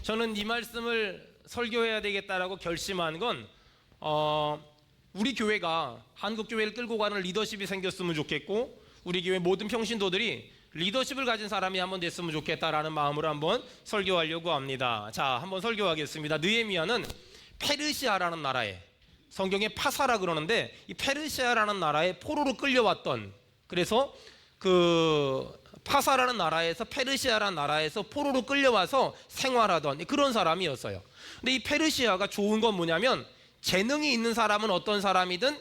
저는 이 말씀을 설교해야 되겠다라고 결심한 건 우리 교회가 한국 교회를 끌고 가는 리더십이 생겼으면 좋겠고, 우리 교회 모든 평신도들이 리더십을 가진 사람이 한번 됐으면 좋겠다라는 마음으로 한번 설교하려고 합니다. 자, 한번 설교하겠습니다. 느헤미야는 페르시아라는 나라에, 성경에 파사라 그러는데 이 페르시아라는 나라에 포로로 끌려왔던, 그래서 그 파사라는 나라에서 페르시아라는 나라에서 포로로 끌려와서 생활하던 그런 사람이었어요. 근데 이 페르시아가 좋은 건 뭐냐면, 재능이 있는 사람은 어떤 사람이든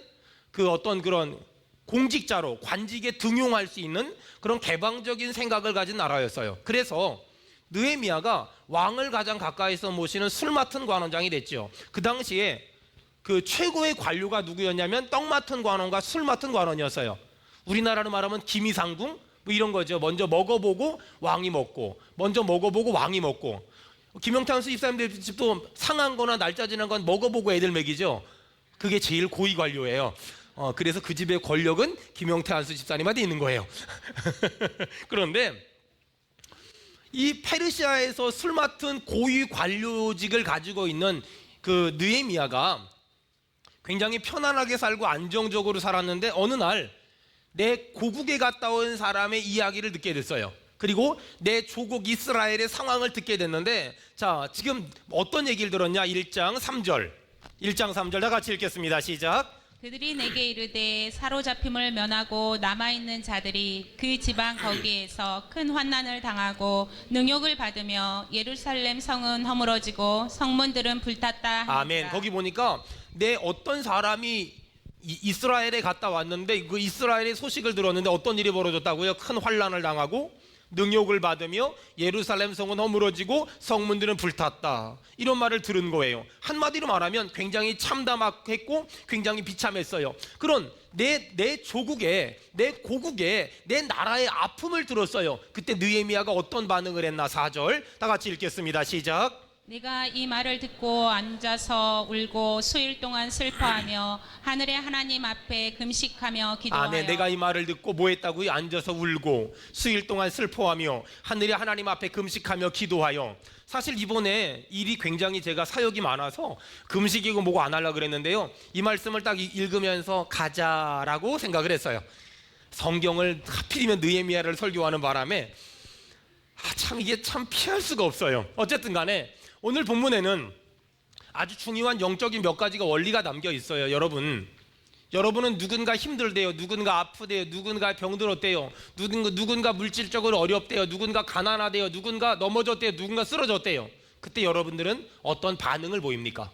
그 어떤 그런 공직자로 관직에 등용할 수 있는 그런 개방적인 생각을 가진 나라였어요. 그래서 느헤미야가 왕을 가장 가까이서 모시는 술 맡은 관원장이 됐죠. 그 당시에 그 최고의 관료가 누구였냐면 떡 맡은 관원과 술 맡은 관원이었어요. 우리나라로 말하면 기미상궁 뭐 이런 거죠. 먼저 먹어보고 왕이 먹고, 먼저 먹어보고 왕이 먹고. 김영태 수집사님들 집도 상한 거나 날짜 지난 건 먹어보고 애들 먹이죠. 그게 제일 고위 관료예요. 그래서 그 집의 권력은 김영태 안수 집사님한테 있는 거예요. 그런데 이 페르시아에서 술 맡은 고위 관료직을 가지고 있는 그 느헤미야가 굉장히 편안하게 살고 안정적으로 살았는데, 어느 날 내 고국에 갔다 온 사람의 이야기를 듣게 됐어요. 그리고 내 조국 이스라엘의 상황을 듣게 됐는데, 자, 지금 어떤 얘기를 들었냐? 1장 3절 다 같이 읽겠습니다. 시작. 그들이 내게 이르되 사로잡힘을 면하고 남아있는 자들이 그 지방 거기에서 큰 환난을 당하고 능욕을 받으며 예루살렘 성은 허물어지고 성문들은 불탔다 하니라. 아멘. 거기 보니까 내 어떤 사람이 이스라엘에 갔다 왔는데 그 이스라엘의 소식을 들었는데 어떤 일이 벌어졌다고요? 큰 환난을 당하고 능욕을 받으며 예루살렘 성은 허물어지고 성문들은 불탔다, 이런 말을 들은 거예요. 한마디로 말하면 굉장히 참담했고 굉장히 비참했어요. 그런 내 조국에, 내 고국에, 내 나라의 아픔을 들었어요. 그때 느헤미야가 어떤 반응을 했나? 4절 다 같이 읽겠습니다. 시작. 내가 이 말을 듣고 앉아서 울고 수일 동안 슬퍼하며 하늘의 하나님 앞에 금식하며 기도하여. 아멘. 내가 이 말을 듣고 뭐 했다고요? 앉아서 울고 수일 동안 슬퍼하며 하늘의 하나님 앞에 금식하며 기도하여. 사실 이번에 일이 굉장히 제가 사역이 많아서 금식이고 뭐고 안 하려고 그랬는데요, 이 말씀을 딱 읽으면서 가자라고 생각을 했어요. 성경을 하필이면 느헤미야를 설교하는 바람에 참 이게 참 피할 수가 없어요. 어쨌든 간에 오늘 본문에는 아주 중요한 영적인 몇 가지가 원리가 담겨 있어요. 여러분은 누군가 힘들대요, 누군가 아프대요, 누군가 병들었대요, 누군가 물질적으로 어렵대요, 누군가 가난하대요, 누군가 넘어졌대요, 누군가 쓰러졌대요. 그때 여러분들은 어떤 반응을 보입니까?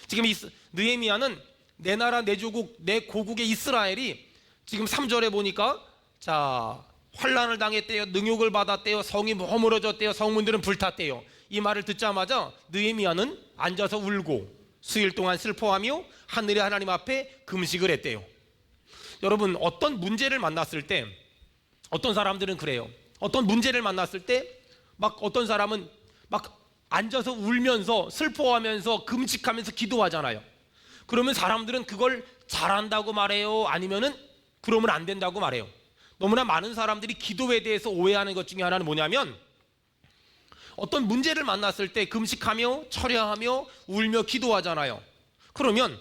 지금 느헤미야는 내 나라, 내 조국, 내 고국의 이스라엘이 지금 3절에 보니까, 자, 환난을 당했대요, 능욕을 받았대요, 성이 허물어졌대요, 성문들은 불탔대요. 이 말을 듣자마자 느헤미야는 앉아서 울고 수일 동안 슬퍼하며 하늘의 하나님 앞에 금식을 했대요. 여러분, 어떤 문제를 만났을 때 어떤 사람들은 그래요. 어떤 문제를 만났을 때 막 어떤 사람은 막 앉아서 울면서 슬퍼하면서 금식하면서 기도하잖아요. 그러면 사람들은 그걸 잘한다고 말해요, 아니면은 그러면 안 된다고 말해요. 너무나 많은 사람들이 기도에 대해서 오해하는 것 중에 하나는 뭐냐면, 어떤 문제를 만났을 때 금식하며 철야하며 울며 기도하잖아요. 그러면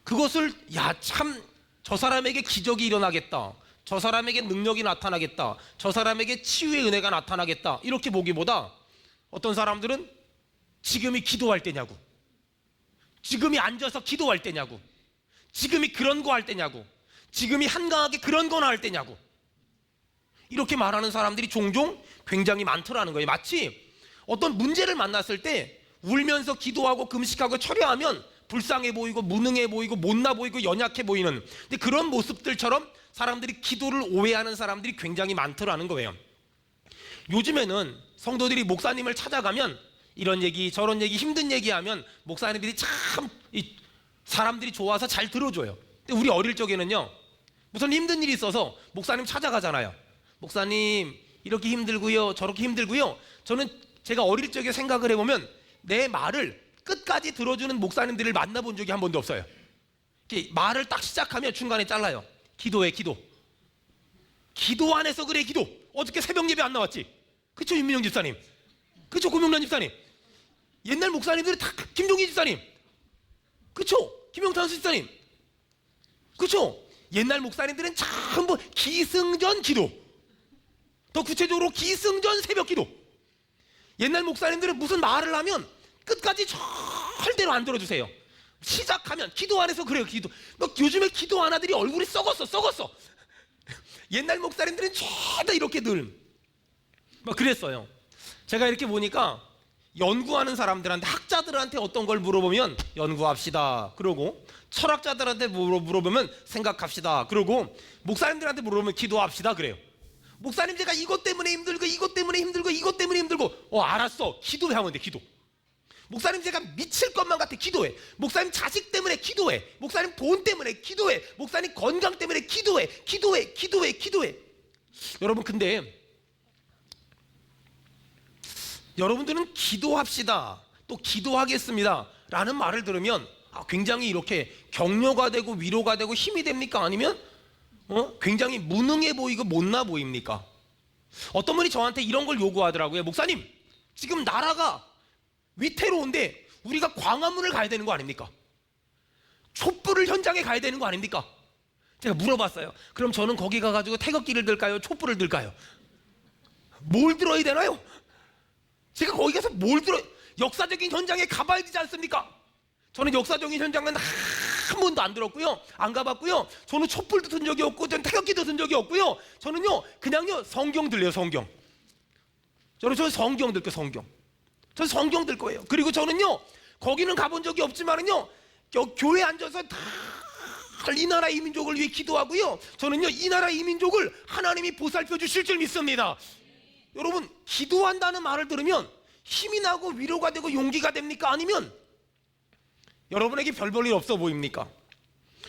그것을 참 저 사람에게 기적이 일어나겠다, 저 사람에게 능력이 나타나겠다, 저 사람에게 치유의 은혜가 나타나겠다, 이렇게 보기보다 어떤 사람들은 지금이 기도할 때냐고, 지금이 앉아서 기도할 때냐고, 지금이 그런 거 할 때냐고, 지금이 한가하게 그런 거나 할 때냐고, 이렇게 말하는 사람들이 종종 굉장히 많더라는 거예요. 마치 어떤 문제를 만났을 때 울면서 기도하고 금식하고 철야하면 불쌍해 보이고 무능해 보이고 못나 보이고 연약해 보이는, 근데 그런 모습들처럼 사람들이 기도를 오해하는 사람들이 굉장히 많더라는 거예요. 요즘에는 성도들이 목사님을 찾아가면 이런 얘기 저런 얘기 힘든 얘기하면 목사님들이 참 사람들이 좋아서 잘 들어줘요. 근데 우리 어릴 적에는요, 무슨 힘든 일이 있어서 목사님 찾아가잖아요. 목사님 이렇게 힘들고요, 저렇게 힘들고요. 제가 어릴 적에 생각을 해보면 내 말을 끝까지 들어주는 목사님들을 만나본 적이 한 번도 없어요. 말을 딱 시작하면 중간에 잘라요. 기도해, 기도. 기도 안 해서 그래, 기도. 어저께 새벽 예배 안 나왔지? 그쵸, 윤민영 집사님? 그쵸? 고명란 집사님. 옛날 목사님들이 다 김종기 집사님. 그쵸? 김영찬 집사님. 그쵸? 옛날 목사님들은 전부 기승전 기도. 더 구체적으로 기승전 새벽 기도. 옛날 목사님들은 무슨 말을 하면 끝까지 절대로 안 들어주세요. 시작하면 기도 안 해서 그래요. 기도. 너 요즘에 기도 안 하더니 얼굴이 썩었어. 옛날 목사님들은 죄다 이렇게 늘 막 그랬어요. 제가 이렇게 보니까 연구하는 사람들한테, 학자들한테 어떤 걸 물어보면 연구합시다 그러고, 철학자들한테 물어보면 생각합시다 그러고, 목사님들한테 물어보면 기도합시다 그래요. 목사님 제가 이것 때문에 힘들고 이것 때문에 힘들고 알았어, 기도하면 돼. 기도. 목사님 제가 미칠 것만 같아, 기도해. 목사님 자식 때문에 기도해. 목사님 돈 때문에 기도해. 목사님 건강 때문에 기도해. 여러분, 근데 여러분들은 기도합시다, 또 기도하겠습니다 라는 말을 들으면 굉장히 이렇게 격려가 되고 위로가 되고 힘이 됩니까? 아니면 굉장히 무능해 보이고 못나 보입니까? 어떤 분이 저한테 이런 걸 요구하더라고요. 목사님, 지금 나라가 위태로운데 우리가 광화문을 가야 되는 거 아닙니까? 촛불을 현장에 가야 되는 거 아닙니까? 제가 물어봤어요. 그럼 저는 거기 가가지고 태극기를 들까요? 촛불을 들까요? 뭘 들어야 되나요? 제가 거기 가서 뭘 들어요? 역사적인 현장에 가봐야 되지 않습니까? 저는 역사적인 현장은 한 번도 안 들었고요, 안 가봤고요. 저는 촛불도 든 적이 없고, 저는 태극기도 든 적이 없고요. 저는요 그냥요 성경 들려요. 성경. 저는 성경 들 거예요. 성경. 저는 성경 들 거예요. 그리고 저는요 거기는 가본 적이 없지만은요 교회에 앉아서 다 이 나라 이 민족을 위해 기도하고요. 저는요 이 나라 이 민족을 하나님이 보살펴 주실 줄 믿습니다. 여러분, 기도한다는 말을 들으면 힘이 나고 위로가 되고 용기가 됩니까? 아니면 여러분에게 별 볼 일 없어 보입니까?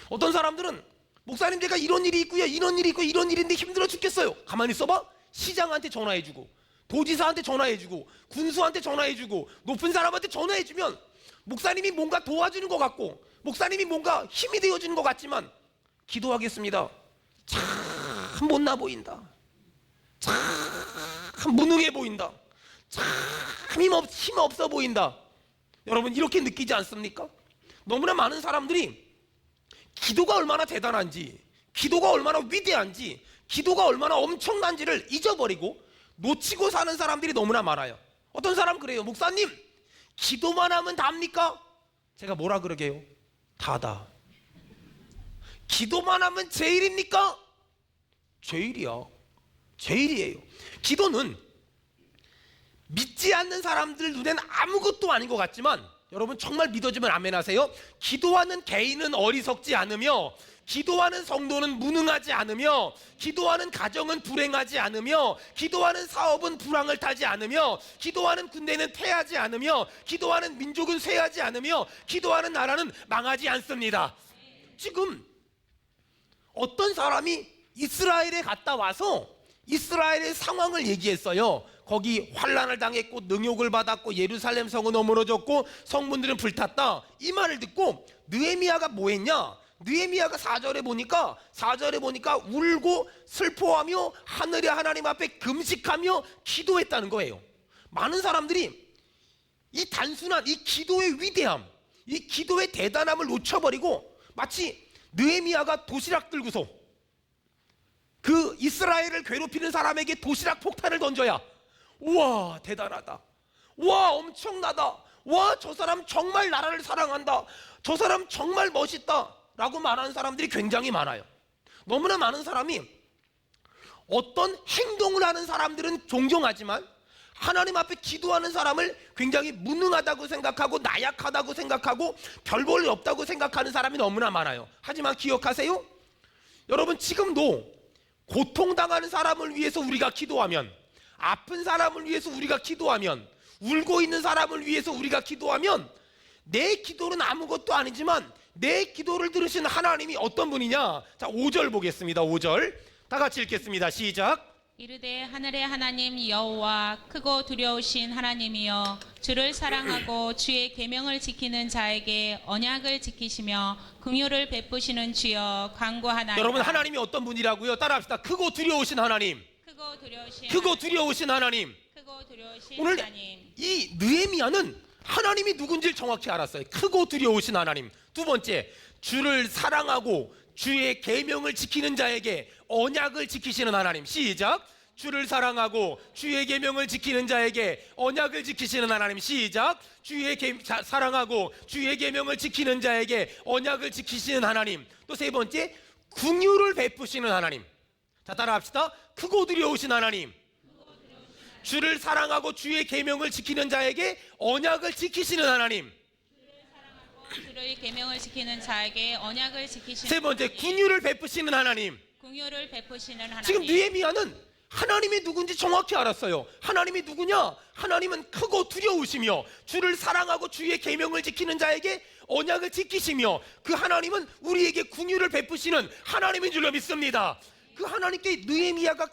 어떤 사람들은 목사님 제가 이런 일이 있고요, 이런 일이 있고 이런 일인데 힘들어 죽겠어요. 가만히 있어봐. 시장한테 전화해주고, 도지사한테 전화해주고, 군수한테 전화해주고, 높은 사람한테 전화해주면 목사님이 뭔가 도와주는 것 같고, 목사님이 뭔가 힘이 되어주는 것 같지만, 기도하겠습니다, 참 못나 보인다, 참 무능해 보인다, 참 힘없어 보인다. 여러분, 이렇게 느끼지 않습니까? 너무나 많은 사람들이 기도가 얼마나 대단한지, 기도가 얼마나 위대한지, 기도가 얼마나 엄청난지를 잊어버리고 놓치고 사는 사람들이 너무나 많아요. 어떤 사람 그래요. 목사님, 기도만 하면 답니까? 제가 뭐라 그러게요? 다다. 기도만 하면 제일입니까? 제일이야. 제일이에요. 기도는 믿지 않는 사람들 눈엔 아무것도 아닌 것 같지만, 여러분 정말 믿어지면 아멘 하세요. 기도하는 개인은 어리석지 않으며, 기도하는 성도는 무능하지 않으며, 기도하는 가정은 불행하지 않으며, 기도하는 사업은 불황을 타지 않으며, 기도하는 군대는 패하지 않으며, 기도하는 민족은 쇠하지 않으며, 기도하는 나라는 망하지 않습니다. 지금 어떤 사람이 이스라엘에 갔다 와서 이스라엘의 상황을 얘기했어요. 거기 환난을 당했고 능욕을 받았고 예루살렘 성은 허물어졌고 성문들은 불탔다. 이 말을 듣고 느헤미야가 뭐 했냐? 느헤미야가 4절에 보니까 울고 슬퍼하며 하늘의 하나님 앞에 금식하며 기도했다는 거예요. 많은 사람들이 이 단순한 이 기도의 위대함, 이 기도의 대단함을 놓쳐버리고 마치 느헤미야가 도시락 들고서 그 이스라엘을 괴롭히는 사람에게 도시락 폭탄을 던져야 우와 대단하다, 와 엄청나다, 와 저 사람 정말 나라를 사랑한다, 저 사람 정말 멋있다 라고 말하는 사람들이 굉장히 많아요. 너무나 많은 사람이 어떤 행동을 하는 사람들은 존경하지만 하나님 앞에 기도하는 사람을 굉장히 무능하다고 생각하고 나약하다고 생각하고 별 볼 일 없다고 생각하는 사람이 너무나 많아요. 하지만 기억하세요, 여러분 지금도 고통당하는 사람을 위해서 우리가 기도하면, 아픈 사람을 위해서 우리가 기도하면, 울고 있는 사람을 위해서 우리가 기도하면, 내 기도는 아무것도 아니지만 내 기도를 들으신 하나님이 어떤 분이냐? 자, 5절 보겠습니다. 5절 다 같이 읽겠습니다. 시작. 이르되 하늘의 하나님 여호와 크고 두려우신 하나님이여, 주를 사랑하고 주의 계명을 지키는 자에게 언약을 지키시며 긍휼을 베푸시는 주여 간구하나이다. 여러분, 하나님이 어떤 분이라고요? 따라합시다. 크고 두려우신 하나님. 크고 두려우신 크고 두려우신 하나님. 크고 두려우신 오늘 하나님. 이 느헤미야는 하나님이 누군지를 정확히 알았어요. 크고 두려우신 하나님. 두 번째, 주를 사랑하고 주의 계명을 지키는 자에게 언약을 지키시는 하나님. 시작. 주를 사랑하고 주의 계명을 지키는 자에게 언약을 지키시는 하나님. 시작. 사랑하고 주의 계명을 지키는 자에게 언약을 지키시는 하나님. 또 세 번째, 긍휼을 베푸시는 하나님. 자, 따라합시다. 크고 두려우신 하나님, 주를 사랑하고 주의 계명을 지키는 자에게 언약을 지키시는 하나님. 주의 계명을 지키는 자에게 언약을 지키시는 세 번째, 하나님. 긍휼을 베푸시는 하나님. 긍휼을 베푸시는 하나님. 지금 느헤미야는 하나님이 누군지 정확히 알았어요. 하나님이 누구냐? 하나님은 크고 두려우시며 주를 사랑하고 주의 계명을 지키는 자에게 언약을 지키시며 그 하나님은 우리에게 긍휼을 베푸시는 하나님인 줄로 믿습니다. 그 하나님께 느헤미야가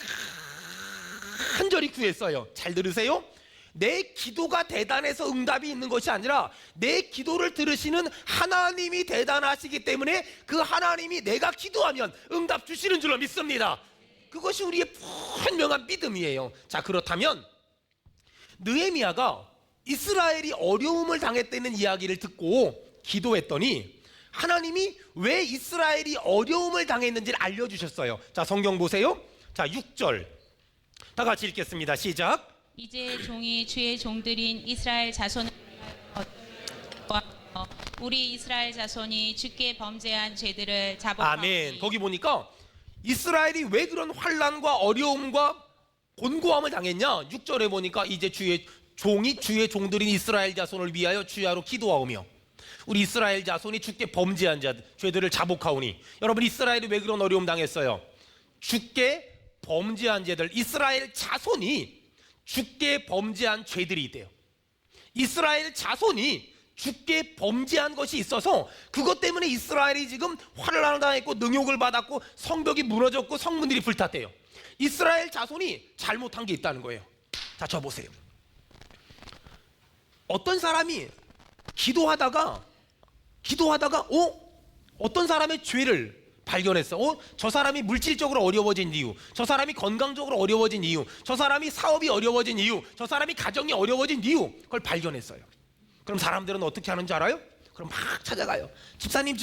간절히 구했어요. 잘 들으세요. 내 기도가 대단해서 응답이 있는 것이 아니라 내 기도를 들으시는 하나님이 대단하시기 때문에 그 하나님이 내가 기도하면 응답 주시는 줄로 믿습니다. 그것이 우리의 분명한 믿음이에요. 자, 그렇다면 느헤미야가 이스라엘이 어려움을 당했다는 이야기를 듣고 기도했더니 하나님이 왜 이스라엘이 어려움을 당했는지를 알려주셨어요. 자, 성경 보세요. 자, 6절 다 같이 읽겠습니다. 시작. 이제 종이 주의 종들인 이스라엘 자손을 우리 이스라엘 자손이 주께 범죄한 죄들을 자복하오니. 아멘. 거기 보니까 이스라엘이 왜 그런 환난과 어려움과 곤고함을 당했냐? 6절에 보니까 이제 주의 종들인 이스라엘 자손을 위하여 주야로 기도하오며 우리 이스라엘 자손이 주께 범죄한 죄들을 자복하오니. 여러분, 이스라엘이 왜 그런 어려움 당했어요? 주께 범죄한 죄들, 이스라엘 자손이 주께 범죄한 죄들이 있대요. 이스라엘 자손이 주께 범죄한 것이 있어서 그것 때문에 이스라엘이 지금 환난을 당했고 능욕을 받았고 성벽이 무너졌고 성문들이 불탔대요. 이스라엘 자손이 잘못한 게 있다는 거예요. 자, 저 보세요. 어떤 사람이 기도하다가 어떤 사람의 죄를 발견했어. 저 사람이 물질적으로 어려워진 이유, 저 사람이 건강적으로 어려워진 이유, 저 사람이 사업이 어려워진 이유, 저 사람이 가정이 어려워진 이유, 그걸 발견했어요. 그럼 사람들은 어떻게 하는 줄 알아요? 그럼 막 찾아가요. 집사님,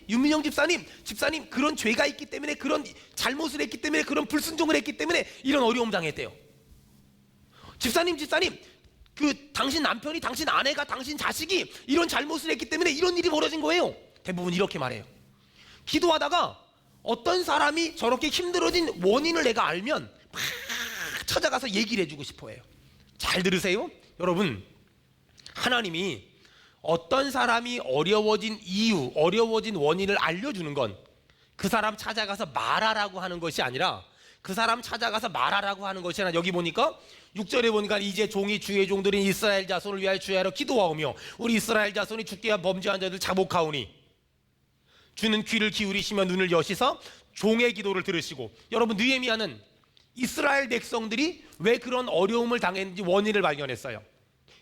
윤민영 집사님 그런 죄가 있기 때문에, 그런 잘못을 했기 때문에, 그런 불순종을 했기 때문에 이런 어려움 당했대요. 집사님 그 당신 남편이, 당신 아내가, 당신 자식이 이런 잘못을 했기 때문에 이런 일이 벌어진 거예요. 대부분 이렇게 말해요. 기도하다가 어떤 사람이 저렇게 힘들어진 원인을 내가 알면 막 찾아가서 얘기를 해주고 싶어 해요. 잘 들으세요. 여러분, 하나님이 어떤 사람이 어려워진 이유, 어려워진 원인을 알려주는 건 그 사람 찾아가서 말하라고 하는 것이 아니라, 그 사람 찾아가서 말하라고 하는 것이 아니라, 여기 보니까 6절에 보니까 이제 종이 주의 종들인 이스라엘 자손을 위하여 주야로 기도하오며 우리 이스라엘 자손이 주께 범죄한 자들 자복하오니 주는 귀를 기울이시며 눈을 여시사 종의 기도를 들으시고. 여러분, 느헤미야는 이스라엘 백성들이 왜 그런 어려움을 당했는지 원인을 발견했어요.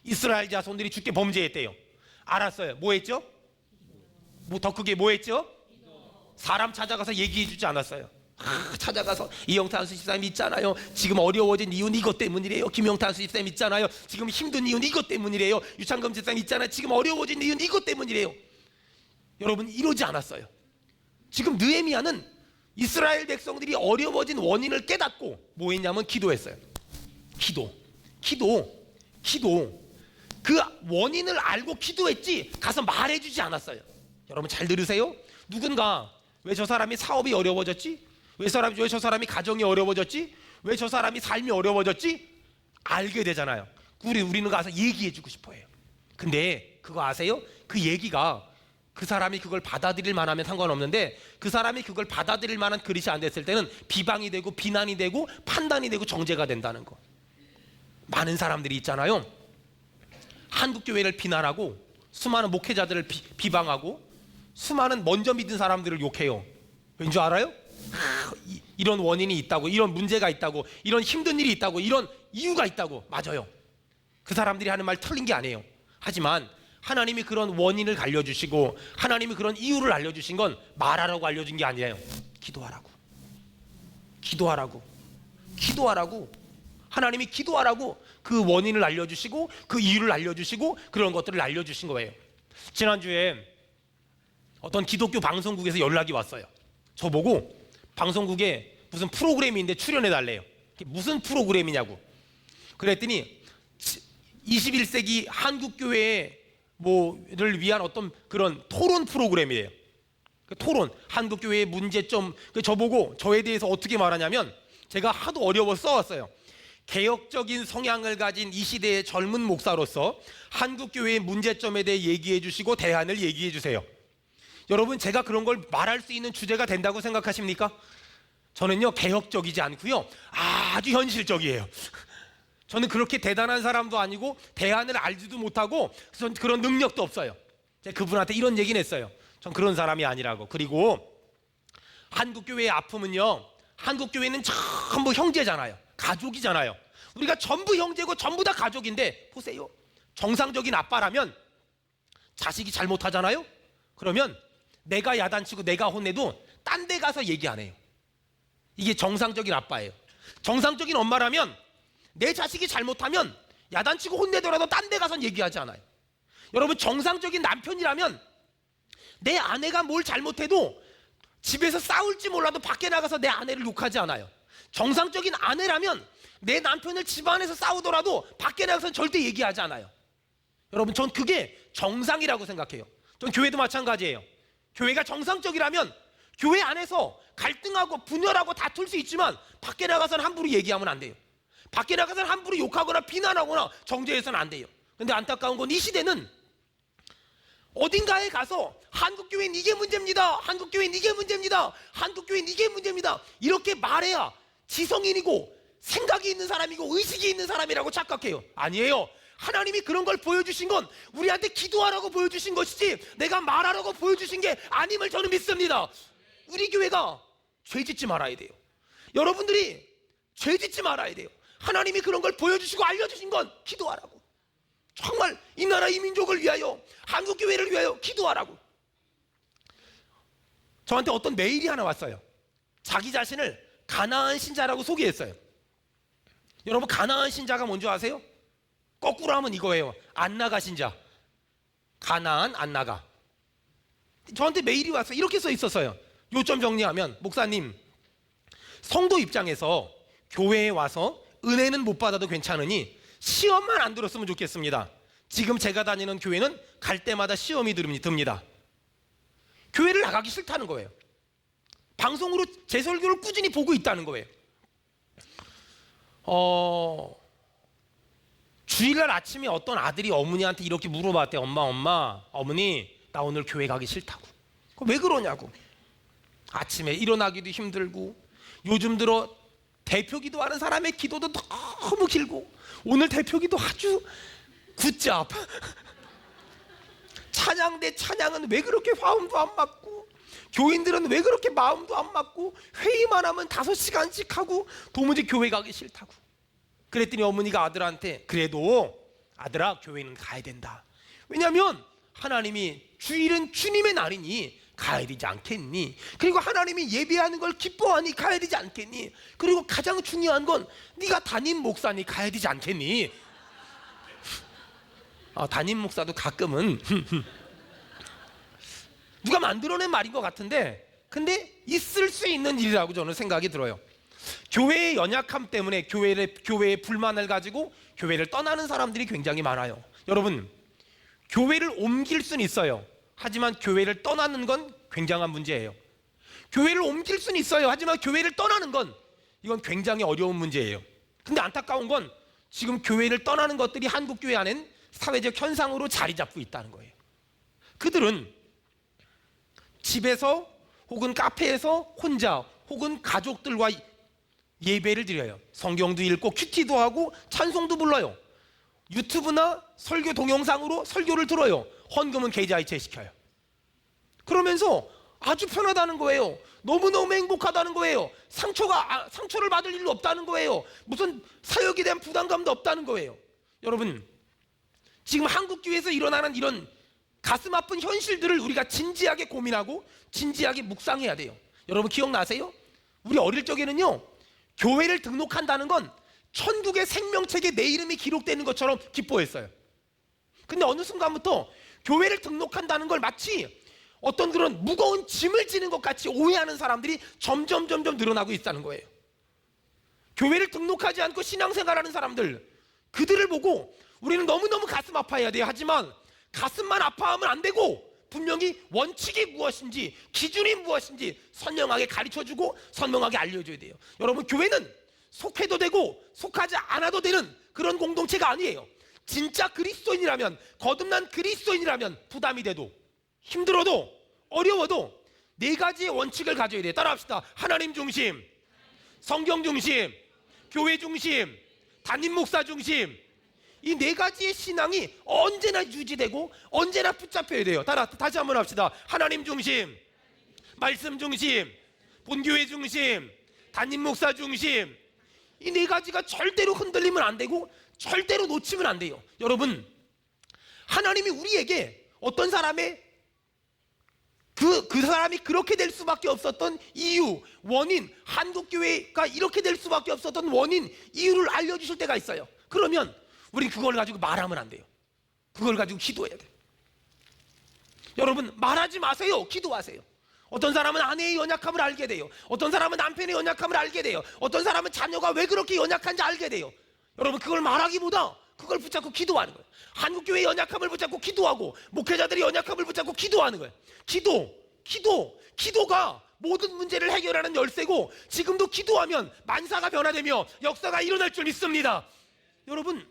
이스라엘 자손들이 주께 범죄했대요. 알았어요. 뭐 했죠? 더 크게 뭐 했죠? 사람 찾아가서 얘기해 주지 않았어요. 찾아가서 이영탄 수집사님 있잖아요, 지금 어려워진 이유는 이것 때문이래요. 김영탄 수집사님 있잖아요, 지금 힘든 이유는 이것 때문이래요. 유창금 집사님 있잖아요, 지금 어려워진 이유는 이것 때문이래요. 여러분, 이러지 않았어요. 지금 느헤미야는 이스라엘 백성들이 어려워진 원인을 깨닫고 뭐 했냐면 기도했어요. 기도. 그 원인을 알고 기도했지 가서 말해주지 않았어요. 여러분, 잘 들으세요. 누군가 왜 저 사람이 사업이 어려워졌지? 왜 저 사람이 가정이 어려워졌지? 왜 저 사람이 삶이 어려워졌지? 알게 되잖아요. 우리는 가서 얘기해주고 싶어해요. 근데 그거 아세요? 그 얘기가 그 사람이 그걸 받아들일 만하면 상관없는데, 그 사람이 그걸 받아들일 만한 그릇이 안 됐을 때는 비방이 되고 비난이 되고 판단이 되고 정죄가 된다는 거. 많은 사람들이 있잖아요, 한국교회를 비난하고 수많은 목회자들을 비방하고 수많은 먼저 믿은 사람들을 욕해요. 왠지 알아요? 이런 원인이 있다고, 이런 문제가 있다고, 이런 힘든 일이 있다고, 이런 이유가 있다고. 맞아요. 그 사람들이 하는 말 틀린 게 아니에요. 하지만 하나님이 그런 원인을 알려주시고 하나님이 그런 이유를 알려주신 건 말하라고 알려준 게 아니에요. 기도하라고. 하나님이 기도하라고 그 원인을 알려주시고 그 이유를 알려주시고 그런 것들을 알려주신 거예요. 지난주에 어떤 기독교 방송국에서 연락이 왔어요. 저보고 방송국에 무슨 프로그램이 있는데 출연해 달래요. 무슨 프로그램이냐고. 그랬더니 21세기 한국교회를 위한 어떤 그런 토론 프로그램이에요. 그 토론, 한국교회의 문제점. 저보고 저에 대해서 어떻게 말하냐면, 제가 하도 어려워서 써왔어요. 개혁적인 성향을 가진 이 시대의 젊은 목사로서 한국교회의 문제점에 대해 얘기해 주시고 대안을 얘기해 주세요. 여러분, 제가 그런 걸 말할 수 있는 주제가 된다고 생각하십니까? 저는요, 개혁적이지 않고요, 아주 현실적이에요. 저는 그렇게 대단한 사람도 아니고 대안을 알지도 못하고 그런 능력도 없어요. 제가 그분한테 이런 얘기는 했어요. 전 그런 사람이 아니라고. 그리고 한국교회의 아픔은요, 한국교회는 전부 형제잖아요. 가족이잖아요. 우리가 전부 형제고 전부 다 가족인데, 보세요, 정상적인 아빠라면 자식이 잘못하잖아요. 그러면 내가 야단치고 내가 혼내도 딴 데 가서 얘기 안 해요. 이게 정상적인 아빠예요. 정상적인 엄마라면 내 자식이 잘못하면 야단치고 혼내더라도 딴 데 가서 얘기하지 않아요. 여러분, 정상적인 남편이라면 내 아내가 뭘 잘못해도 집에서 싸울지 몰라도 밖에 나가서 내 아내를 욕하지 않아요. 정상적인 아내라면 내 남편을 집안에서 싸우더라도 밖에 나가서 절대 얘기하지 않아요. 여러분, 전 그게 정상이라고 생각해요. 전 교회도 마찬가지예요. 교회가 정상적이라면 교회 안에서 갈등하고 분열하고 다툴 수 있지만 밖에 나가서는 함부로 얘기하면 안 돼요. 밖에 나가서는 함부로 욕하거나 비난하거나 정죄해서는 안 돼요. 근데 안타까운 건 이 시대는 어딘가에 가서 한국교회는 이게 문제입니다, 한국교회는 이게 문제입니다, 한국교회는 이게 문제입니다, 이렇게 말해야 지성인이고 생각이 있는 사람이고 의식이 있는 사람이라고 착각해요. 아니에요. 하나님이 그런 걸 보여주신 건 우리한테 기도하라고 보여주신 것이지 내가 말하라고 보여주신 게 아님을 저는 믿습니다. 우리 교회가 죄짓지 말아야 돼요. 여러분들이 죄짓지 말아야 돼요. 하나님이 그런 걸 보여주시고 알려주신 건 기도하라고. 정말 이 나라 이 민족을 위하여, 한국교회를 위하여 기도하라고. 저한테 어떤 메일이 하나 왔어요. 자기 자신을 가나안 신자라고 소개했어요. 여러분, 가나안 신자가 뭔지 아세요? 거꾸로 하면 이거예요. 안 나가 신자. 가나안 안 나가. 저한테 메일이 왔어요. 이렇게 써 있었어요. 요점 정리하면, 목사님, 성도 입장에서 교회에 와서 은혜는 못 받아도 괜찮으니 시험만 안 들었으면 좋겠습니다. 지금 제가 다니는 교회는 갈 때마다 시험이 듭니다. 교회를 나가기 싫다는 거예요. 방송으로 제 설교를 꾸준히 보고 있다는 거예요. 주일날 아침에 어떤 아들이 어머니한테 이렇게 물어봤대요. 어머니, 나 오늘 교회 가기 싫다고. 왜 그러냐고. 아침에 일어나기도 힘들고, 요즘 들어 대표 기도하는 사람의 기도도 너무 길고, 오늘 대표 기도 아주 굿잡. 찬양대 찬양은 왜 그렇게 화음도 안 맞고, 교인들은 왜 그렇게 마음도 안 맞고, 회의만 하면 5시간씩 하고, 도무지 교회 가기 싫다고. 그랬더니 어머니가 아들한테, 그래도 아들아, 교회는 가야 된다. 왜냐하면 하나님이 주일은 주님의 날이니 가야 되지 않겠니? 그리고 하나님이 예배하는 걸 기뻐하니 가야 되지 않겠니? 그리고 가장 중요한 건 네가 담임 목사니 가야 되지 않겠니? 담임 목사도 가끔은 누가 만들어낸 말인 것 같은데, 근데 있을 수 있는 일이라고 저는 생각이 들어요. 교회의 연약함 때문에 교회의 불만을 가지고 교회를 떠나는 사람들이 굉장히 많아요. 여러분, 교회를 옮길 수는 있어요. 하지만 교회를 떠나는 건 굉장한 문제예요. 교회를 옮길 수는 있어요. 하지만 교회를 떠나는 건, 이건 굉장히 어려운 문제예요. 근데 안타까운 건 지금 교회를 떠나는 것들이 한국교회 안엔 사회적 현상으로 자리 잡고 있다는 거예요. 그들은 집에서 혹은 카페에서 혼자 혹은 가족들과 예배를 드려요. 성경도 읽고 큐티도 하고 찬송도 불러요. 유튜브나 설교 동영상으로 설교를 들어요. 헌금은 계좌이체 시켜요. 그러면서 아주 편하다는 거예요. 너무너무 행복하다는 거예요. 상처를 받을 일도 없다는 거예요. 무슨 사역에 대한 부담감도 없다는 거예요. 여러분, 지금 한국교회에서 일어나는 이런 가슴 아픈 현실들을 우리가 진지하게 고민하고 진지하게 묵상해야 돼요. 여러분, 기억나세요? 우리 어릴 적에는요, 교회를 등록한다는 건 천국의 생명책에 내 이름이 기록되는 것처럼 기뻐했어요. 근데 어느 순간부터 교회를 등록한다는 걸 마치 어떤 그런 무거운 짐을 지는 것 같이 오해하는 사람들이 점점 늘어나고 있다는 거예요. 교회를 등록하지 않고 신앙생활하는 사람들, 그들을 보고 우리는 너무너무 가슴 아파해야 돼요. 하지만 가슴만 아파하면 안 되고 분명히 원칙이 무엇인지, 기준이 무엇인지 선명하게 가르쳐주고 선명하게 알려줘야 돼요. 여러분, 교회는 속해도 되고 속하지 않아도 되는 그런 공동체가 아니에요. 진짜 그리스도인이라면, 거듭난 그리스도인이라면 부담이 돼도, 힘들어도, 어려워도 네 가지의 원칙을 가져야 돼요. 따라합시다. 하나님 중심, 성경 중심, 교회 중심, 담임 목사 중심. 이 네 가지의 신앙이 언제나 유지되고 언제나 붙잡혀야 돼요. 다시 한번 합시다. 하나님 중심, 말씀 중심, 본교회 중심, 담임 목사 중심. 이 네 가지가 절대로 흔들리면 안 되고 절대로 놓치면 안 돼요. 여러분, 하나님이 우리에게 어떤 사람의 그 사람이 그렇게 될 수밖에 없었던 이유, 원인, 한국교회가 이렇게 될 수밖에 없었던 원인, 이유를 알려주실 때가 있어요. 그러면 우리 그걸 가지고 말하면 안 돼요. 그걸 가지고 기도해야 돼요. 여러분, 말하지 마세요. 기도하세요. 어떤 사람은 아내의 연약함을 알게 돼요. 어떤 사람은 남편의 연약함을 알게 돼요. 어떤 사람은 자녀가 왜 그렇게 연약한지 알게 돼요. 여러분, 그걸 말하기보다 그걸 붙잡고 기도하는 거예요. 한국교회의 연약함을 붙잡고 기도하고 목회자들의 연약함을 붙잡고 기도하는 거예요. 기도가 모든 문제를 해결하는 열쇠고, 지금도 기도하면 만사가 변화되며 역사가 일어날 줄 믿습니다. 여러분,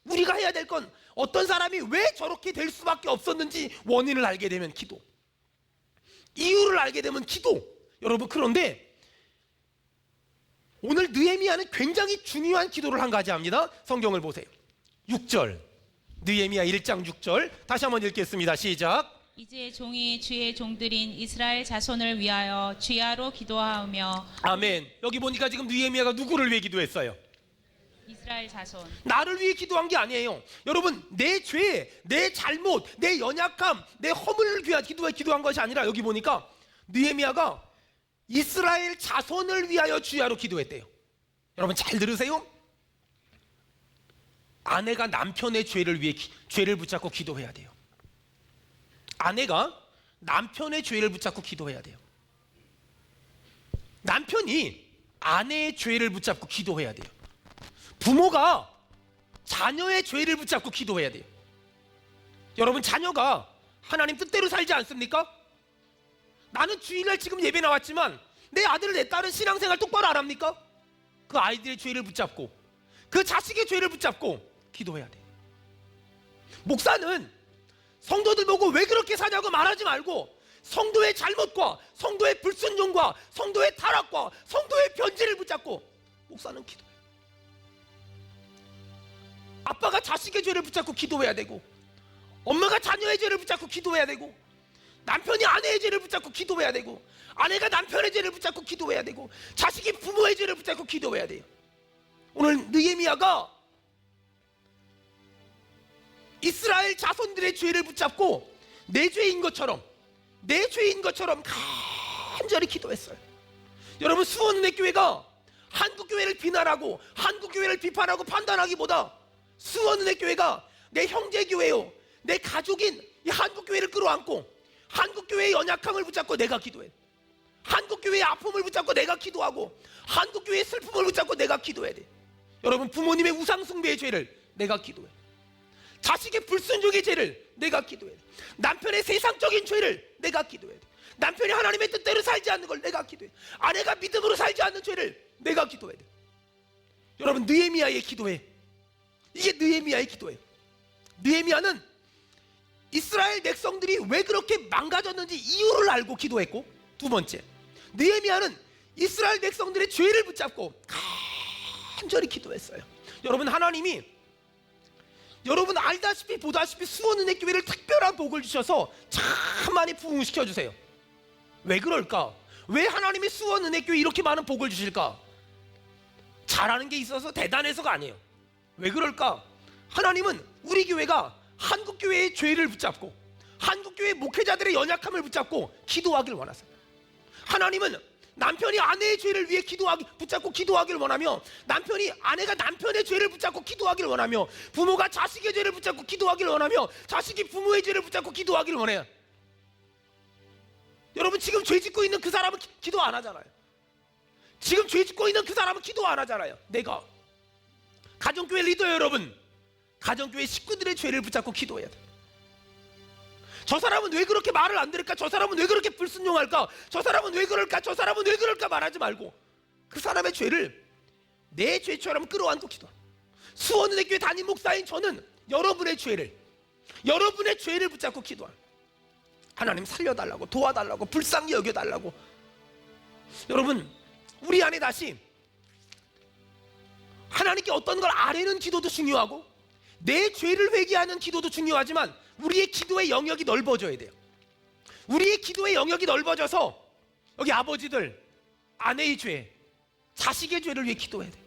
우리가 해야 될 건 어떤 사람이 왜 저렇게 될 수밖에 없었는지 원인을 알게 되면 기도, 이유를 알게 되면 기도. 여러분, 그런데 오늘 느헤미야는 굉장히 중요한 기도를 한 가지 합니다. 성경을 보세요. 6절, 느헤미야 1장 6절 다시 한번 읽겠습니다. 시작. 이제 종이 주의 종들인 이스라엘 자손을 위하여 주야로 기도하며. 아멘. 여기 보니까 지금 느헤미야가 누구를 위해 기도했어요? 이스라엘 자손. 나를 위해 기도한 게 아니에요. 여러분, 내 죄, 내 잘못, 내 연약함, 내 허물을 위해 기도한 것이 아니라 여기 보니까 느헤미야가 이스라엘 자손을 위하여 주야로 기도했대요. 여러분, 잘 들으세요. 아내가 남편의 죄를 위해 죄를 붙잡고 기도해야 돼요. 아내가 남편의 죄를 붙잡고 기도해야 돼요. 남편이 아내의 죄를 붙잡고 기도해야 돼요. 부모가 자녀의 죄를 붙잡고 기도해야 돼요. 여러분, 자녀가 하나님 뜻대로 살지 않습니까? 나는 주일날 지금 예배 나왔지만 내 아들, 내 딸은 신앙생활 똑바로 안 합니까? 그 아이들의 죄를 붙잡고, 그 자식의 죄를 붙잡고 기도해야 돼요. 목사는 성도들 보고 왜 그렇게 사냐고 말하지 말고 성도의 잘못과 성도의 불순종과 성도의 타락과 성도의 변질을 붙잡고 목사는 기도해요. 아빠가 자식의 죄를 붙잡고 기도해야 되고, 엄마가 자녀의 죄를 붙잡고 기도해야 되고, 남편이 아내의 죄를 붙잡고 기도해야 되고, 아내가 남편의 죄를 붙잡고 기도해야 되고, 자식이 부모의 죄를 붙잡고 기도해야 돼요. 오늘 느헤미야가 이스라엘 자손들의 죄를 붙잡고 내 죄인 것처럼 간절히 기도했어요. 여러분, 수원은혜교회가 한국교회를 비난하고 한국교회를 비판하고 판단하기보다 수원은혜교회가 내 형제교회요, 내 가족인 이 한국교회를 끌어안고 한국교회의 연약함을 붙잡고 내가 기도해. 한국교회의 아픔을 붙잡고 내가 기도하고 한국교회의 슬픔을 붙잡고 내가 기도해야 돼. 여러분, 부모님의 우상숭배의 죄를 내가 기도해. 자식의 불순종의 죄를 내가 기도해야 돼. 남편의 세상적인 죄를 내가 기도해야 돼. 남편이 하나님의 뜻대로 살지 않는 걸 내가 기도해. 아내가 믿음으로 살지 않는 죄를 내가 기도해야 돼. 여러분, 느헤미야의 기도해. 이게 느헤미야의 기도예요. 느헤미야는 이스라엘 백성들이 왜 그렇게 망가졌는지 이유를 알고 기도했고, 두 번째, 느헤미야는 이스라엘 백성들의 죄를 붙잡고 간절히 기도했어요. 여러분, 하나님이 여러분 알다시피 보다시피 수원은혜교회를 특별한 복을 주셔서 참 많이 부흥시켜 주세요. 왜 그럴까? 왜 하나님이 수원은혜교회에 이렇게 많은 복을 주실까? 잘하는 게 있어서 대단해서가 아니에요. 왜 그럴까? 하나님은 우리 교회가 한국교회의 죄를 붙잡고 한국교회 목회자들의 연약함을 붙잡고 기도하길 원하세요. 하나님은 남편이 아내의 죄를 위해 붙잡고 기도하기를 원하며, 아내가 남편의 죄를 붙잡고 기도하기를 원하며, 부모가 자식의 죄를 붙잡고 기도하기를 원하며, 자식이 부모의 죄를 붙잡고 기도하기를 원해요. 여러분, 지금 죄 짓고 있는 그 사람은 기도 안 하잖아요. 지금 죄 짓고 있는 그 사람은 기도 안 하잖아요. 내가 가정교회 리더 여러분, 가정교회 식구들의 죄를 붙잡고 기도해야 돼. 저 사람은 왜 그렇게 말을 안 들을까? 저 사람은 왜 그렇게 불순종할까? 저 사람은 왜 그럴까? 저 사람은 왜 그럴까? 말하지 말고 그 사람의 죄를 내 죄처럼 끌어안고 기도하라. 수원은혜교회 담임 목사인 저는 여러분의 죄를 붙잡고 기도하라. 하나님 살려달라고, 도와달라고, 불쌍히 여겨달라고. 여러분, 우리 안에 다시 하나님께 어떤 걸 아뢰는 기도도 중요하고 내 죄를 회개하는 기도도 중요하지만 우리의 기도의 영역이 넓어져야 돼요. 우리의 기도의 영역이 넓어져서 여기 아버지들, 아내의 죄, 자식의 죄를 위해 기도해야 돼요.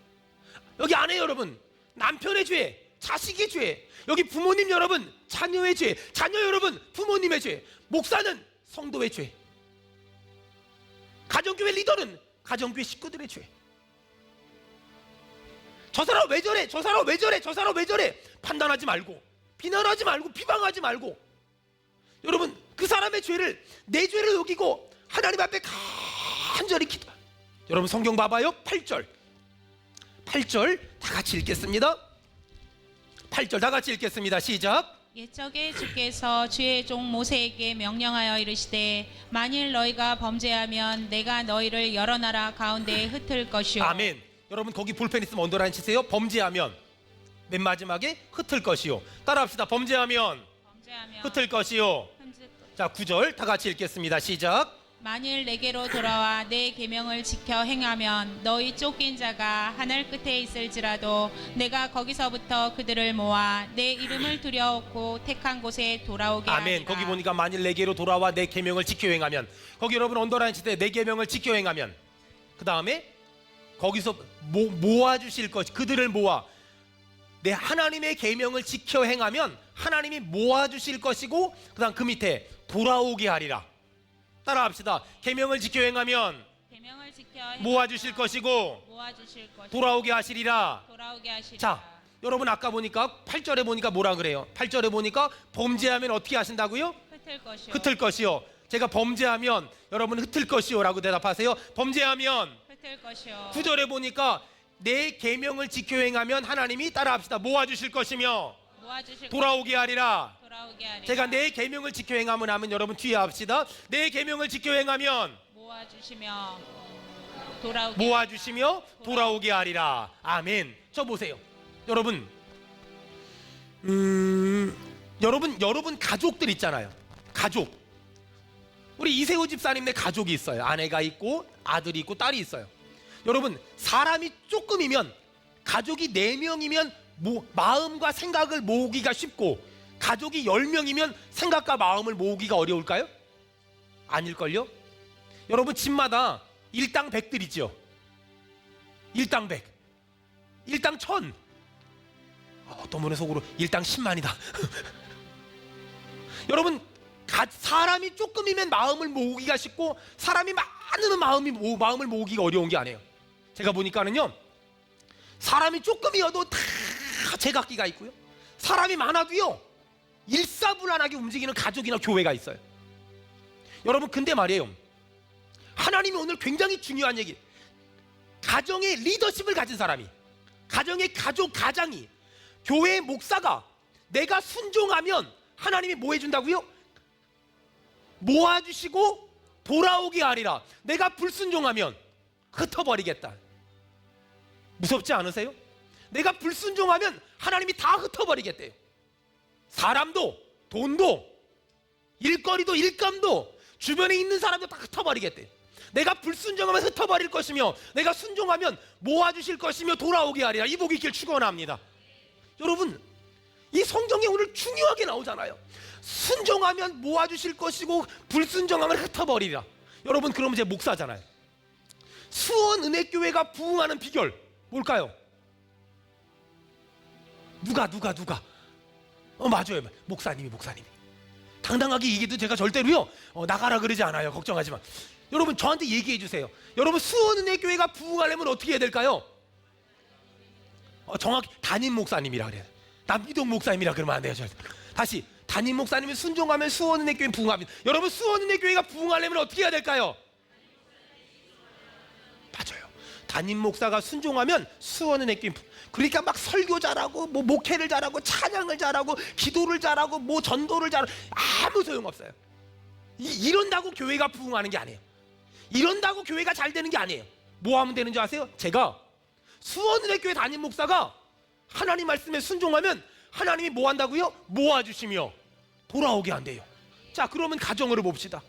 여기 아내 여러분, 남편의 죄, 자식의 죄, 여기 부모님 여러분, 자녀의 죄, 자녀 여러분, 부모님의 죄, 목사는 성도의 죄, 가정교회 리더는 가정교회 식구들의 죄. 저 사람 왜 저래? 저 사람 왜 저래? 저 사람 왜 저래? 판단하지 말고, 비난하지 말고, 비방하지 말고, 여러분 그 사람의 죄를 내 죄를 여기고 하나님 앞에 간절히 기도. 여러분 성경 봐봐요. 8절 다 같이 읽겠습니다. 8절 다 같이 읽겠습니다. 시작. 옛적에 주께서 주의 종 모세에게 명령하여 이르시되 만일 너희가 범죄하면 내가 너희를 여러 나라 가운데에 흩을 것이요. 아멘. 여러분 거기 볼펜 있으면 언더라인 치세요. 범죄하면 맨 마지막에 흩을 것이요. 따라합시다. 범죄하면 흩을 것이요. 자 9절 다 같이 읽겠습니다. 시작. 만일 내게로 돌아와 내 계명을 지켜 행하면 너희 쫓긴 자가 하늘 끝에 있을지라도 내가 거기서부터 그들을 모아 내 이름을 두려웠고 택한 곳에 돌아오게 하리라. 아멘. 거기 보니까 만일 내게로 돌아와 내 계명을 지켜 행하면, 거기 여러분 언더라인 치세요. 내 계명을 지켜 행하면, 그 다음에 거기서 모아주실 것, 그들을 모아 내 하나님의 계명을 지켜 행하면 하나님이 모아주실 것이고, 그 다음 그 밑에 돌아오게 하리라. 따라합시다. 계명을 지켜 행하면 모아주실 것이고 돌아오게 하시리라. 자 여러분 아까 보니까 8절에 보니까 뭐라 그래요? 8절에 보니까 범죄하면 어떻게 하신다고요? 흩을 것이요. 제가 범죄하면 여러분 흩을 것이요 라고 대답하세요. 범죄하면 흩을 것이요. 9절에 보니까 내 계명을 지켜 행하면 하나님이 따라합시다. 모아주실 것이며 돌아오게 하리라. 제가 내 계명을 지켜 행하면 하면 여러분 뒤에 합시다. 내 계명을 지켜 행하면 모아주시며 돌아오게 하리라. 아멘. 저 보세요. 여러분 여러분 가족들 있잖아요. 가족. 우리 이세호 집사님네 가족이 있어요. 아내가 있고 아들이 있고 딸이 있어요. 여러분 사람이 조금이면, 가족이 4명이면 마음과 생각을 모으기가 쉽고, 가족이 10명이면 생각과 마음을 모으기가 어려울까요? 아닐걸요? 여러분 집마다 일당 100들 있죠. 일당 100, 일당 1000. 어떤 분의 속으로 일당 10만이다. 여러분 사람이 조금이면 마음을 모으기가 쉽고, 사람이 많으면 마음을 모으기가 어려운 게 아니에요. 제가 보니까는요, 사람이 조금이어도 다 제각기가 있고요, 사람이 많아도요 일사불란하게 움직이는 가족이나 교회가 있어요. 여러분 근데 말이에요, 하나님이 오늘 굉장히 중요한 얘기, 가정의 리더십을 가진 사람이, 가정의 가장이, 교회의 목사가 내가 순종하면 하나님이 뭐 해준다고요? 모아주시고 돌아오게 하리라. 내가 불순종하면 흩어버리겠다. 무섭지 않으세요? 내가 불순종하면 하나님이 다 흩어버리겠대요. 사람도, 돈도, 일거리도, 일감도, 주변에 있는 사람도 다 흩어버리겠대요. 내가 불순종하면 흩어버릴 것이며, 내가 순종하면 모아주실 것이며 돌아오게 하리라. 이 복이 있길 축원합니다. 여러분 이 성경에 오늘 중요하게 나오잖아요. 순종하면 모아주실 것이고 불순종하면 흩어버리리라. 여러분 그럼 이제 목사잖아요. 수원은혜교회가 부흥하는 비결 뭘까요? 누가 맞아요. 목사님이 당당하게 얘기해도 제가 절대로요 나가라 그러지 않아요. 걱정하지 마. 여러분 저한테 얘기해 주세요. 여러분 수원은혜교회가 부흥하려면 어떻게 해야 될까요? 정확히 담임 목사님이라 그래요. 남기동 목사님이라 그러면 안 돼요. 다시 담임 목사님이 순종하면 수원은혜교회 부흥합니다. 여러분 수원은혜교회가 부흥하려면 어떻게 해야 될까요? 맞아요. 담임 목사가 순종하면 수원은혜교회 그러니까 막 설교 잘하고 뭐 목회를 잘하고 찬양을 잘하고 기도를 잘하고 뭐 전도를 잘하고 아무 소용없어요. 이런다고 교회가 부흥하는 게 아니에요. 이런다고 교회가 잘 되는 게 아니에요. 뭐 하면 되는 줄 아세요? 제가 수원은혜교회 담임 목사가 하나님 말씀에 순종하면 하나님이 뭐 한다고요? 모아주시며 돌아오게 한대요. 자, 그러면 가정으로 봅시다.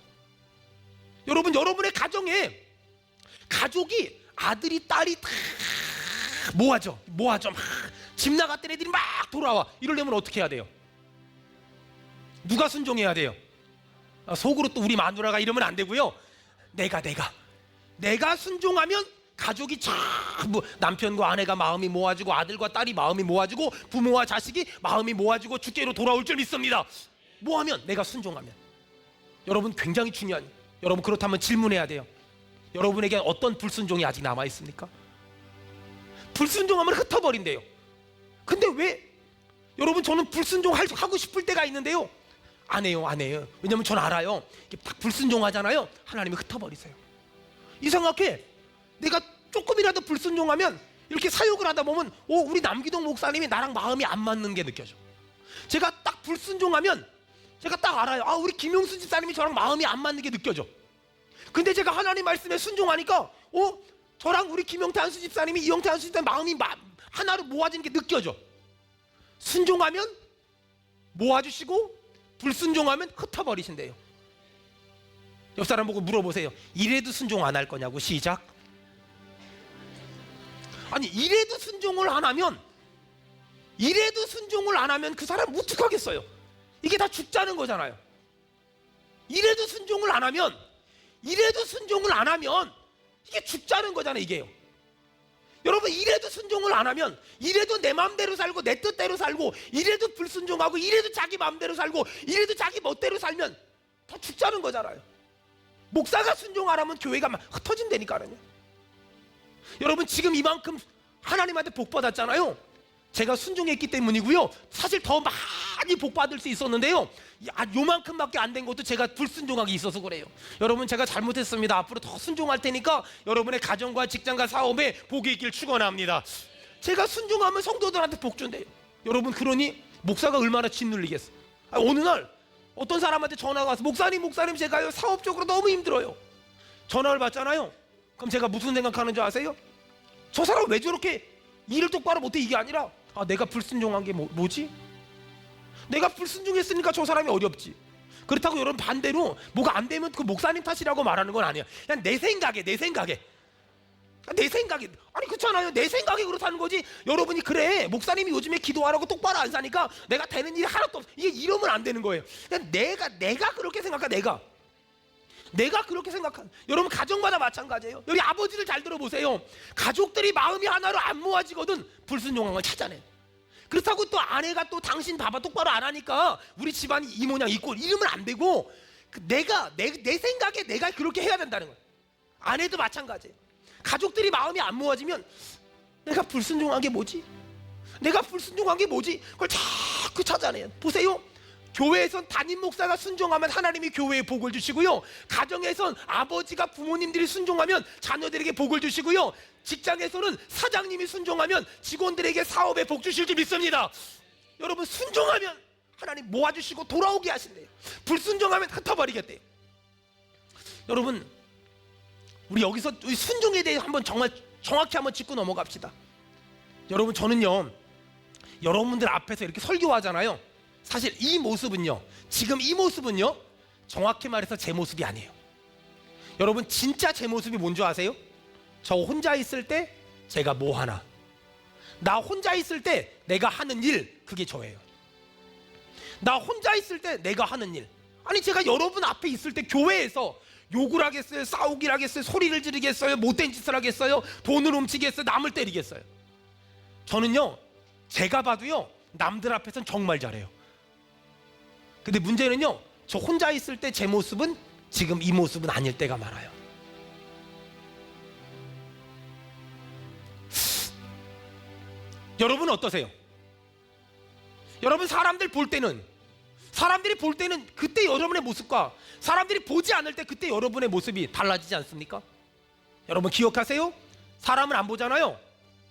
여러분의 가정에 가족이 아들이 딸이 다 모아져 막 집 나갔던 애들이 막 돌아와. 이러려면 어떻게 해야 돼요? 누가 순종해야 돼요? 속으로 또 우리 마누라가 이러면 안 되고요. 내가 순종하면 가족이 전부 남편과 아내가 마음이 모아지고 아들과 딸이 마음이 모아지고 부모와 자식이 마음이 모아지고 주께로 돌아올 줄 믿습니다. 뭐하면? 내가 순종하면. 여러분 굉장히 중요한, 여러분 그렇다면 질문해야 돼요. 여러분에게 어떤 불순종이 아직 남아 있습니까? 불순종하면 흩어버린대요. 근데 왜? 여러분 저는 불순종하고 싶을 때가 있는데요, 안 해요. 왜냐면 전 알아요. 이게 딱 불순종하잖아요, 하나님이 흩어버리세요. 이상하게 내가 조금이라도 불순종하면 이렇게 사역을 하다 보면 우리 남기동 목사님이 나랑 마음이 안 맞는 게 느껴져. 제가 딱 불순종하면 제가 딱 알아요. 우리 김용수 집사님이 저랑 마음이 안 맞는 게 느껴져. 근데 제가 하나님 말씀에 순종하니까 저랑 우리 김용태 한수 집사님이 이용태 한수 집사님 마음이 하나로 모아지는 게 느껴져. 순종하면 모아주시고 불순종하면 흩어버리신대요. 옆 사람 보고 물어보세요. 이래도 순종 안 할 거냐고. 시작. 아니 이래도 순종을 안 하면 그 사람 어떡하겠어요? 이게 다 죽자는 거잖아요. 이래도 순종을 안 하면 이게 죽자는 거잖아요. 이게요. 여러분 이래도 순종을 안 하면, 이래도 내 마음대로 살고 내 뜻대로 살고, 이래도 불순종하고, 이래도 자기 마음대로 살고, 이래도 자기 멋대로 살면 다 죽자는 거잖아요. 목사가 순종 안 하면 교회가 막 흩어진다니까요. 여러분 지금 이만큼 하나님한테 복 받았잖아요. 제가 순종했기 때문이고요. 사실 더 많이 복 받을 수 있었는데요, 요만큼밖에 안 된 것도 제가 불순종하기 있어서 그래요. 여러분 제가 잘못했습니다. 앞으로 더 순종할 테니까 여러분의 가정과 직장과 사업에 복이 있길 축원합니다. 제가 순종하면 성도들한테 복 준대요. 여러분 그러니 목사가 얼마나 짓눌리겠어. 어느 날 어떤 사람한테 전화가 와서 목사님 제가요 사업적으로 너무 힘들어요. 전화를 받잖아요. 그럼 제가 무슨 생각하는 줄 아세요? 저 사람 왜 저렇게 일을 똑바로 못해? 이게 아니라 내가 불순종한 게 뭐지? 내가 불순종했으니까 저 사람이 어렵지. 그렇다고 여러분 반대로 뭐가 안 되면 그 목사님 탓이라고 말하는 건 아니야. 그냥 내 생각에 아니 그렇잖아요. 내 생각에 그렇다는 거지. 여러분이 그래 목사님이 요즘에 기도하라고 똑바로 안 사니까 내가 되는 일이 하나도 없어, 이게 이러면 안 되는 거예요. 그냥 내가 그렇게 생각하. 내가 그렇게 생각한. 여러분 가정마다 마찬가지예요. 여기 아버지를 잘 들어보세요. 가족들이 마음이 하나로 안 모아지거든 불순종한 걸 찾아내. 그렇다고 또 아내가 또 당신 봐봐 똑바로 안 하니까 우리 집안이 이 모양 있고 이러면 안 되고, 내 생각에 내가 그렇게 해야 된다는 거예요. 아내도 마찬가지예요. 가족들이 마음이 안 모아지면 내가 불순종한 게 뭐지? 그걸 자꾸 찾아내요. 보세요. 교회에선 담임 목사가 순종하면 하나님이 교회에 복을 주시고요, 가정에선 아버지가 부모님들이 순종하면 자녀들에게 복을 주시고요, 직장에서는 사장님이 순종하면 직원들에게 사업에 복 주실 줄 믿습니다. 여러분 순종하면 하나님 모아주시고 돌아오게 하신대요. 불순종하면 흩어버리겠대요. 여러분 우리 여기서 순종에 대해 한번 정말 정확히 한번 짚고 넘어갑시다. 여러분 저는요 여러분들 앞에서 이렇게 설교하잖아요. 사실 지금 이 모습은요 정확히 말해서 제 모습이 아니에요. 여러분 진짜 제 모습이 뭔지 아세요? 저 혼자 있을 때 제가 뭐 하나, 나 혼자 있을 때 내가 하는 일, 그게 저예요. 나 혼자 있을 때 내가 하는 일. 아니 제가 여러분 앞에 있을 때 교회에서 욕을 하겠어요? 싸우길 하겠어요? 소리를 지르겠어요? 못된 짓을 하겠어요? 돈을 훔치겠어요? 남을 때리겠어요? 저는요 제가 봐도요 남들 앞에서는 정말 잘해요. 근데 문제는요 저 혼자 있을 때 제 모습은 지금 이 모습은 아닐 때가 많아요. 여러분 어떠세요? 여러분 사람들이 볼 때는 그때 여러분의 모습과 사람들이 보지 않을 때 그때 여러분의 모습이 달라지지 않습니까? 여러분 기억하세요? 사람은 안 보잖아요.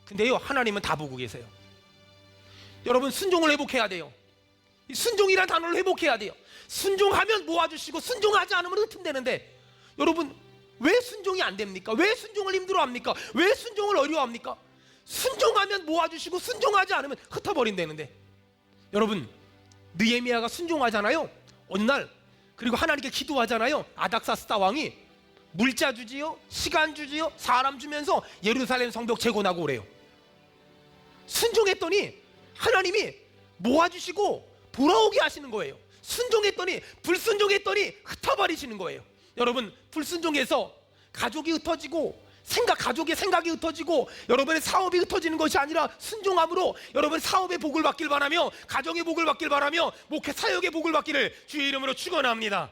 근데요, 하나님은 다 보고 계세요. 여러분 순종을 회복해야 돼요. 이 순종이라는 단어를 회복해야 돼요. 순종하면 모아주시고 순종하지 않으면 흩은대는데, 여러분 왜 순종이 안 됩니까? 왜 순종을 힘들어합니까? 왜 순종을 어려워합니까? 순종하면 모아주시고 순종하지 않으면 흩어버린다는데, 여러분 느헤미야가 순종하잖아요. 어느 날 그리고 하나님께 기도하잖아요. 아닥사스다 왕이 물자 주지요, 시간 주지요, 사람 주면서 예루살렘 성벽 재건하고 오래요. 순종했더니 하나님이 모아주시고 돌아오게 하시는 거예요. 순종했더니, 불순종했더니 흩어버리시는 거예요. 여러분 불순종해서 가족이 흩어지고 가족의 생각이 흩어지고 여러분의 사업이 흩어지는 것이 아니라, 순종함으로 여러분 사업의 복을 받길 바라며 가정의 복을 받길 바라며 목회 사역의 복을 받기를 주의 이름으로 축원합니다.